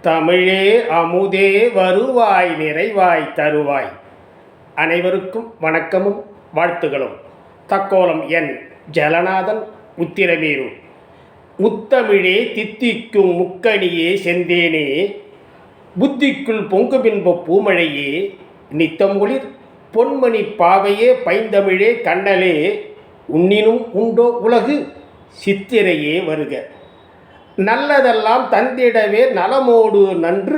தமிழே அமுதே வருவாய் நிறைவாய் தருவாய். அனைவருக்கும் வணக்கமும் வாழ்த்துகளும். தக்கோலம் என் ஜலநாதன், உத்திரமேரூர். முத்தமிழே தித்திக்கும் முக்கணியே செந்தேனே, புத்திக்குள் பொங்குபின்ப பூமழையே, நித்தமொளிர் பொன்மணி பாவையே பைந்தமிழே கண்ணலே, உன்னினும் உண்டோ உலகு சித்திரையே வருக. நல்லதெல்லாம் தந்திடவே நலமோடு நன்று,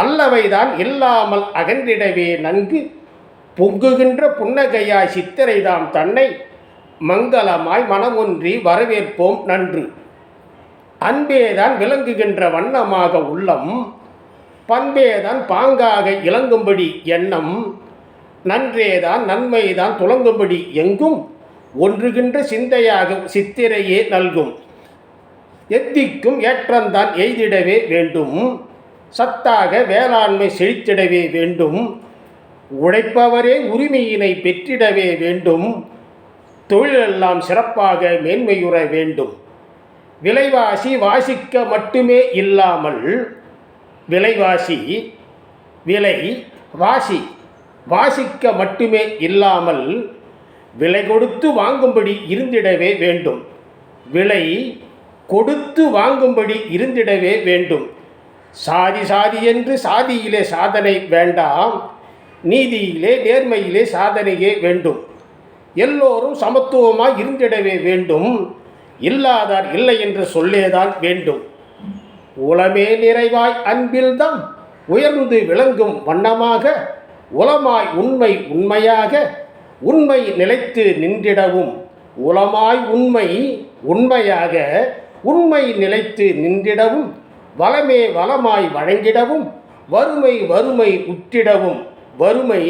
அல்லவைதான் இல்லாமல் அகன்றிடவே நன்கு, பொங்குகின்ற புன்னகையாய் சித்திரைதாம் தன்னை மங்களமாய் மனமொன்றி வரவேற்போம் நன்று. அன்பேதான் விளங்குகின்ற வண்ணமாக உள்ளம், பண்பேதான் பாங்காக இளங்கும்படி எண்ணம், நன்றேதான் நன்மைதான் துளங்கும்படி எங்கும் ஒன்றுகின்ற சிந்தையாக சித்திரையே நல்கும். எத்திக்கும் ஏற்றந்தான் எய்திடவே வேண்டும், சத்தாக வேளாண்மை செழித்திடவே வேண்டும், உழைப்பவரே உரிமையினை பெற்றிடவே வேண்டும், தொழிலெல்லாம் சிறப்பாக மேன்மையுற வேண்டும். விலைவாசி வாசிக்க மட்டுமே இல்லாமல், விலைவாசி விலை வாசி வாசிக்க மட்டுமே இல்லாமல் விலை கொடுத்து வாங்கும்படி இருந்திடவே வேண்டும். விலை கொடுத்து வாங்கும்படி இருந்திடவே வேண்டும். சாதி சாதி என்று சாதியிலே சாதனை வேண்டாம், நீதியிலே நேர்மையிலே சாதனையே வேண்டும். எல்லோரும் சமத்துவமாய் இருந்திடவே வேண்டும், இல்லாதார் இல்லை என்று சொல்லேதான் வேண்டும். உளமே நிறைவாய் அன்பில்தான் உயர்ந்து விளங்கும் வண்ணமாக, உளமாய் உண்மை உண்மையாக உண்மை நிலைத்து நின்றிடவும், உளமாய் உண்மை உண்மையாக உண்மை நிலைத்து நின்றிடவும், வளமே வளமாய் வழங்கிடவும், வறுமை வறுமை உற்றிடவும், வறுமை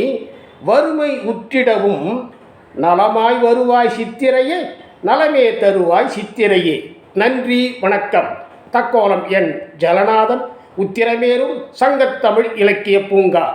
வறுமை உற்றிடவும், நலமாய் வருவாய் சித்திரையே நலமே தருவாய் சித்திரையே. நன்றி, வணக்கம். தக்கோலம் என் ஜலநாதன், உத்திரமேரூர், சங்கத்தமிழ் இலக்கிய பூங்கா.